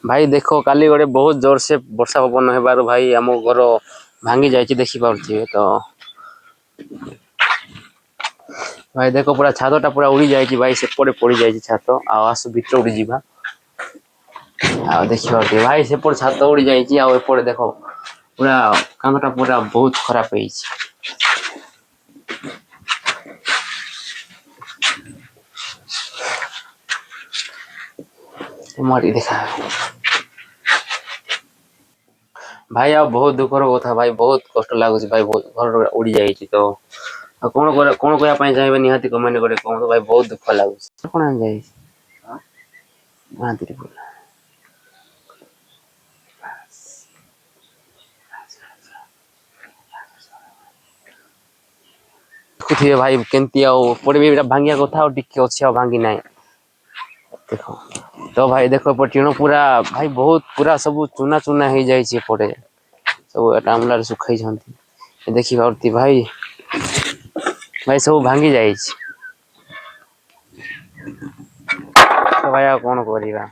भाई देखो काली गोटे बहुत जोर से वर्षा पवन हेबार भाई आम घर भांगी जाइए देखी पारे तो भाई देखो पूरा छातटा पूरा उड़ी जाइए भाई सेपटे पड़ जाइए छात आसु भीतर उड़ी जावा देखी पारे भाई सेपटे छात उड़ी जाइए आउे देख पूरा कांधटा पूरा बहुत खराब है मारी देखा भाई आ बहुत दुखर कथा भाई बहुत कष्ट लगुच भाई घर उड़ी जाइए तो कौन कौन कहना चाहिए निहाती कमेंट करे कौन तो भाई बहुत दुख लगुच कौन जाए देखुए भाई केमती पड़े भांगिया कथा टिके अच्छे भांगी ना देखो तो भाई देखो टीण पूरा भाई बहुत पूरा सब चूना चूना हो जाए पड़े सब टामलार सुखाई देखी पारती भाई भाई सब भांगी जाए तो भाई आ कौन करवा।